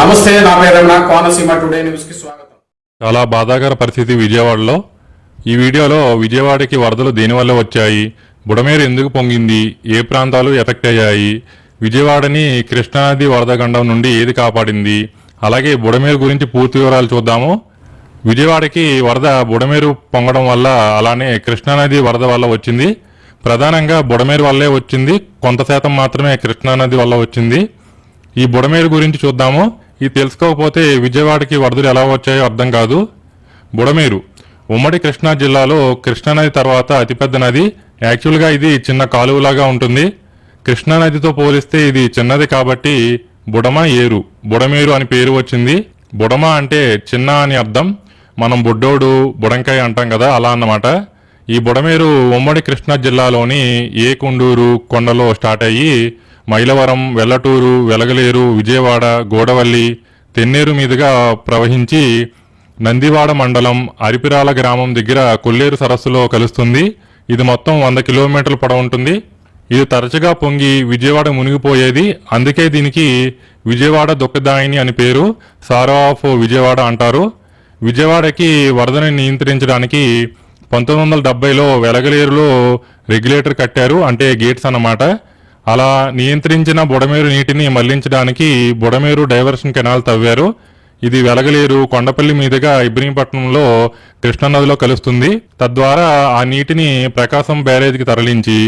నమస్తే, నా పేరన్న Konaseema today news కి స్వాగతం. చాలా బాధాకర పరిస్థితి విజయవాడలో. ఈ వీడియోలో విజయవాడకి వరదలు దేనివల్ల వచ్చాయి, బుడమేరు ఎందుకు పొంగింది, ఏ ప్రాంతాలు ఎఫెక్ట్ అయ్యాయి, విజయవాడని కృష్ణానది వరద గండం నుండి ఏది కాపాడింది, అలాగే బుడమేరు గురించి పూర్తి వివరాలు చూద్దాము. విజయవాడకి వరద బుడమేరు పొంగడం వల్ల, అలానే కృష్ణానది వరద వల్ల వచ్చింది. ప్రధానంగా బుడమేరు వల్లే వచ్చింది, కొంత శాతం మాత్రమే కృష్ణానది వల్ల వచ్చింది. ఈ బుడమేరు గురించి చూద్దాము. ఇది తెలుసుకోకపోతే విజయవాడకి వరదలు ఎలా వచ్చాయో అర్థం కాదు. బుడమేరు ఉమ్మడి కృష్ణా జిల్లాలో కృష్ణానది తర్వాత అతిపెద్ద నది. యాక్చువల్గా ఇది చిన్న కాలువలాగా ఉంటుంది. కృష్ణానదితో పోలిస్తే ఇది చిన్నది కాబట్టి బుడమేరు అని పేరు వచ్చింది. బుడమ అంటే చిన్న అని అర్థం. మనం బుడ్డోడు, బుడంకాయ అంటాం కదా, అలా అన్నమాట. ఈ బుడమేరు ఉమ్మడి కృష్ణా జిల్లాలోని ఏకుండూరు కొండలో స్టార్ట్ అయ్యి మైలవరం, వెల్లటూరు, వెలగలేరు, విజయవాడ, గోడవల్లి, తెన్నేరు మీదుగా ప్రవహించి నందివాడ మండలం అరిపిరాల గ్రామం దగ్గర కొల్లేరు సరస్సులో కలుస్తుంది. ఇది మొత్తం 100 కిలోమీటర్ల పొడవు ఉంటుంది. ఇది తరచుగా పొంగి విజయవాడ మునిగిపోయేది. అందుకే దీనికి విజయవాడ దుఃఖదాయిని అని పేరు. సారో ఆఫ్ విజయవాడ అంటారు. విజయవాడకి వరదని నియంత్రించడానికి 1970లో వెలగలేరులో రెగ్యులేటర్ కట్టారు, అంటే గేట్స్ అన్నమాట. అలా నియంత్రించిన బుడమేరు నీటిని మళ్లించడానికి బుడమేరు డైవర్షన్ కెనాల్ తవ్వారు. ఇది వెలగలేరు, కొండపల్లి మీదుగా ఇబ్రహీంపట్నంలో కృష్ణానదిలో కలుస్తుంది. తద్వారా ఆ నీటిని ప్రకాశం బ్యారేజ్కి తరలించి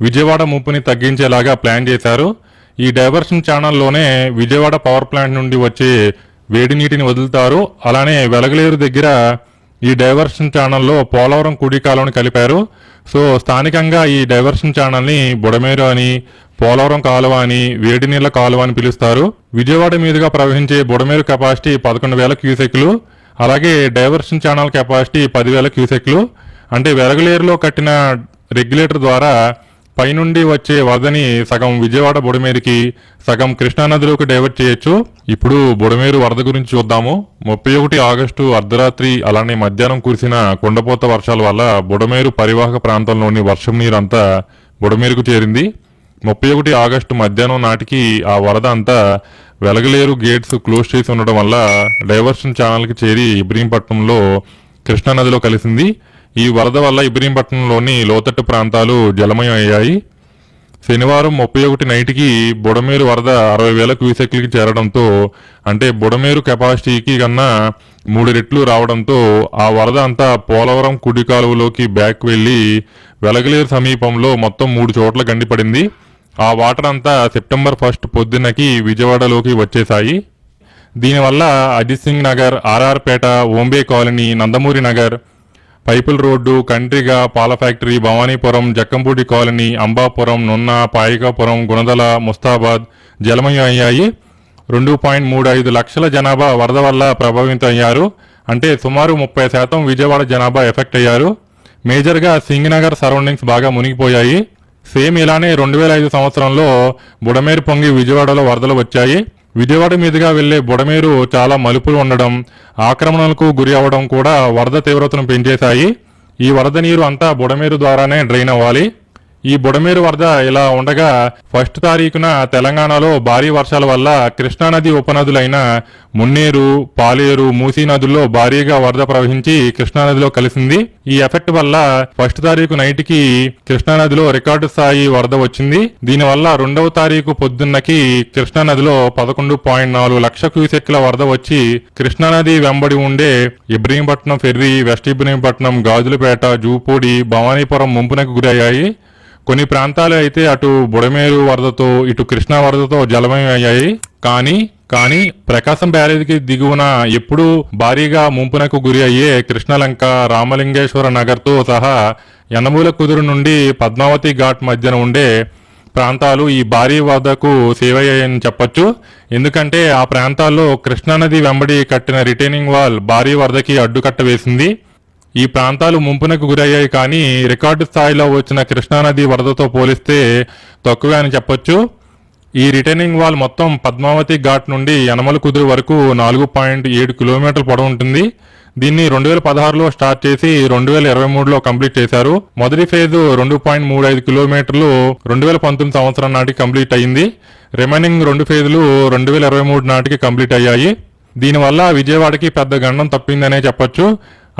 విజయవాడ ముప్పుని తగ్గించేలాగా ప్లాన్ చేశారు. ఈ డైవర్షన్ ఛానల్లోనే విజయవాడ పవర్ ప్లాంట్ నుండి వచ్చే వేడి నీటిని వదులుతారు. అలానే వెలగలేరు దగ్గర ఈ డైవర్షన్ ఛానల్లో పోలవరం కుడి కాలువని కలిపారు. సో స్థానికంగా ఈ డైవర్షన్ ఛానల్ని బుడమేరు అని, పోలవరం కాలువ అని, వేడి నీళ్ల కాలువ అని పిలుస్తారు. విజయవాడ మీదుగా ప్రవహించే బుడమేరు కెపాసిటీ 11,000 క్యూసెక్లు. అలాగే డైవర్షన్ ఛానల్ కెపాసిటీ 10,000 క్యూసెక్లు. అంటే వెలగలేరులో కట్టిన రెగ్యులేటర్ ద్వారా పైనుండి వచ్చే వరదని సగం విజయవాడ బుడమేరుకి, సగం కృష్ణానదిలోకి డైవర్ట్ చేయొచ్చు. ఇప్పుడు బుడమేరు వరద గురించి చూద్దాము. 31 ఆగస్టు అర్ధరాత్రి అలానే మధ్యాహ్నం కురిసిన కుండపోత వర్షాల వల్ల బుడమేరు పరివాహక ప్రాంతంలోని వర్షం నీరు అంతా బుడమేరుకు చేరింది. 31 ఆగస్టు మధ్యాహ్నం నాటికి ఆ వరద అంతా వెలగలేరు గేట్స్ క్లోజ్ చేసి ఉండడం వల్ల డైవర్షన్ ఛానల్కి చేరి ఇబ్రహీంపట్నంలో కృష్ణానదిలో కలిసింది. ఈ వరద వల్ల ఇబ్రహీంపట్నంలోని లోతట్టు ప్రాంతాలు జలమయం అయ్యాయి. శనివారం 31 నైట్కి బుడమేరు వరద 60,000 క్యూసెక్లకి చేరడంతో, అంటే బుడమేరు కెపాసిటీకి కన్నా 3 రెట్లు రావడంతో ఆ వరద అంతా పోలవరం కుడి కాలువలోకి బ్యాక్ వెళ్లి వెలగలేరు సమీపంలో మొత్తం 3 చోట్ల గండిపడింది. ఆ వాటర్ అంతా సెప్టెంబర్ 1 పొద్దున్నకి విజయవాడలోకి వచ్చేశాయి. దీనివల్ల అజిత్ సింగ్ నగర్, ఆర్ఆర్పేట, ఓంబే కాలనీ, నందమూరి నగర్, పైపుల్ రోడ్డు, కంట్రిగా, పాల ఫ్యాక్టరీ, భవానీపురం, జక్కంపూడి కాలనీ, అంబాపురం, నున్న, పాయికాపురం, గుణదల, ముస్తాబాద్ జలమయం అయ్యాయి. 2.35 లక్షల జనాభా వరద వల్ల ప్రభావితం అయ్యారు. అంటే సుమారు 30% విజయవాడ జనాభా ఎఫెక్ట్ అయ్యారు. మేజర్గా సింగనగర్ సరౌండింగ్స్ బాగా మునిగిపోయాయి. సేమ్ ఇలానే 2005 సంవత్సరంలో బుడమేరు పొంగి విజయవాడలో వరదలు వచ్చాయి. విజయవాడ మీదుగా వెళ్లే బుడమేరు చాలా మలుపులు ఉండడం, ఆక్రమణలకు గురి అవ్వడం కూడా వరద తీవ్రతను పెంచేశాయి. ఈ వరద నీరు అంతా బుడమేరు ద్వారానే డ్రైన్ అవ్వాలి. ఈ బుడమేరు వరద ఇలా ఉండగా 1 తారీఖున తెలంగాణలో భారీ వర్షాల వల్ల కృష్ణానది ఉపనదులైన మున్నేరు, పాలేరు, మూసీ నదుల్లో భారీగా వరద ప్రవహించి కృష్ణానదిలో కలిసింది. ఈ ఎఫెక్ట్ వల్ల 1 తారీఖు నైట్కి కృష్ణానదిలో రికార్డు స్థాయి వరద వచ్చింది. దీనివల్ల 2వ తారీఖు పొద్దున్నకి కృష్ణానదిలో 11.4 లక్ష క్యూసెక్ల వరద వచ్చి కృష్ణానది వెంబడి ఉండే ఇబ్రహీంపట్నం ఫెర్రీ, వెస్ట్ ఇబ్రహీంపట్నం, గాజులపేట, జూపూడి, భవానీపురం ముంపునకు గురయ్యాయి. కొన్ని ప్రాంతాలు అయితే అటు బుడమేరు వరదతో, ఇటు కృష్ణా వరదతో జలమయం అయ్యాయి. కానీ ప్రకాశం బ్యారేజ్కి దిగువన ఎప్పుడూ భారీగా ముంపునకు గురి అయ్యే కృష్ణలంక, రామలింగేశ్వర నగర్తో సహా యనమూల కుదురు నుండి పద్మావతి ఘాట్ మధ్యన ఉండే ప్రాంతాలు ఈ భారీ వరదకు సేవ్ అయ్యాయని చెప్పొచ్చు. ఎందుకంటే ఆ ప్రాంతాల్లో కృష్ణానది వెంబడి కట్టిన రిటైనింగ్ వాల్ భారీ వరదకి అడ్డుకట్ట వేసింది. ఈ ప్రాంతాలు ముంపునకు గురయ్యాయి, కానీ రికార్డు స్థాయిలో వచ్చిన కృష్ణానది వరదతో పోలిస్తే తక్కువే అని చెప్పొచ్చు. ఈ రిటైనింగ్ వాల్ మొత్తం పద్మావతి ఘాట్ నుండి యనమల కుదురు వరకు 4.7 కిలోమీటర్ల పొడవు ఉంటుంది. దీన్ని 2016లో స్టార్ట్ చేసి 2023లో కంప్లీట్ చేశారు. మొదటి ఫేజ్ 2.35 కిలోమీటర్లు 2019 సంవత్సరం నాటికి కంప్లీట్ అయింది. రిమైనింగ్ 2 ఫేజులు 2023 నాటికి కంప్లీట్ అయ్యాయి. దీనివల్ల విజయవాడకి పెద్ద గండం తప్పిందనే చెప్పొచ్చు.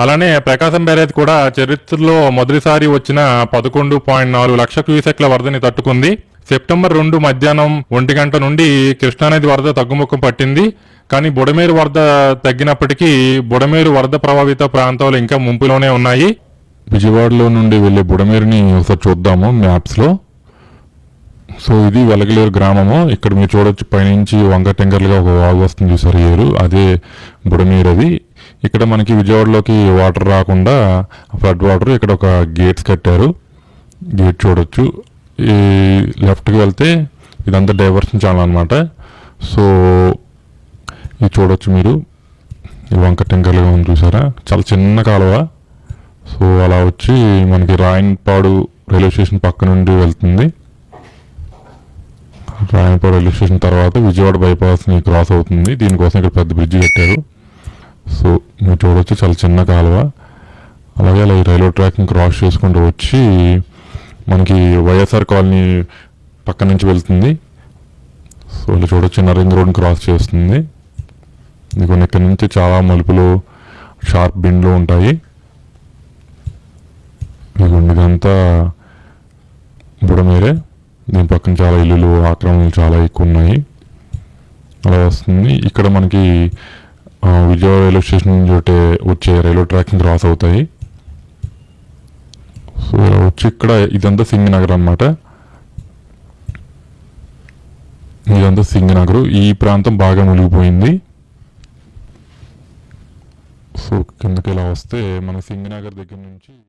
అలానే ప్రకాశం బ్యారేజ్ కూడా చరిత్రలో మొదటిసారి వచ్చిన 11.4 లక్ష క్యూసెక్ల వరదని తట్టుకుంది. సెప్టెంబర్ 2 మధ్యాహ్నం 1 గంట నుండి కృష్ణానది వరద తగ్గుముఖం పట్టింది. కానీ బుడమేరు వరద తగ్గినప్పటికీ బుడమేరు వరద ప్రభావిత ప్రాంతాలు ఇంకా ముంపులోనే ఉన్నాయి. విజయవాడలో నుండి వెళ్లే బుడమేరుని ఒకసారి చూద్దాము మ్యాప్స్లో. సో ఇది వెలగలేరు గ్రామము. ఇక్కడ మీరు చూడొచ్చు పైనుంచి వంక టెంకర్లుగా ఒక వాగు వస్తుంది చూసారు ఏరు, అదే బుడమేరు. అది ఇక్కడ మనకి విజయవాడలోకి వాటర్ రాకుండా ఫ్లడ్ వాటర్ ఇక్కడ ఒక గేట్స్ కట్టారు. గేట్ చూడొచ్చు. ఈ లెఫ్ట్కి వెళ్తే ఇదంతా డైవర్షన్ ఛానల్ అనమాట. సో ఇది చూడొచ్చు మీరు, ఈ వంక టెంకర్లుగా ఉంది చూసారా, చాలా చిన్న కాలువ. సో అలా వచ్చి మనకి రాయన్పాడు రైల్వే స్టేషన్ పక్క నుండి వెళ్తుంది. రాయన్పాడు రైల్వే స్టేషన్ తర్వాత విజయవాడ బైపాస్ని క్రాస్ అవుతుంది. దీనికోసం ఇక్కడ పెద్ద బ్రిడ్జ్ కట్టారు. సో మీరు చూడవచ్చు చాలా చిన్న కాలువ. అలాగే అలా ఈ రైల్వే ట్రాక్ని క్రాస్ చేసుకుంటూ వచ్చి మనకి వైఎస్ఆర్ కాలనీ పక్క నుంచి వెళ్తుంది. సో ఇలా చూడొచ్చు నరేంద్ర రోడ్ని క్రాస్ చేస్తుంది. ఇదిగోండి ఇక్కడ నుంచి చాలా మలుపులు షార్ప్ బెండ్లు ఉంటాయి. ఇదిగోండి ఇదంతా బుడమేరే. దీని పక్కన చాలా ఇల్లులు ఆక్రమణలు చాలా ఎక్కువ ఉన్నాయి. అలా వస్తుంది. ఇక్కడ మనకి విజయవాడ రైల్వే స్టేషన్ నుంచి వచ్చే రైల్వే ట్రాక్ని క్రాస్ అవుతాయి. సో ఇలా వచ్చి ఇక్కడ ఇదంతా సింగనగర్ అన్నమాట. ఇదంతా సింగనగర్. ఈ ప్రాంతం బాగా మునిగిపోయింది. సో కిందకి ఇలా వస్తే మన సింగనగర్ దగ్గర నుంచి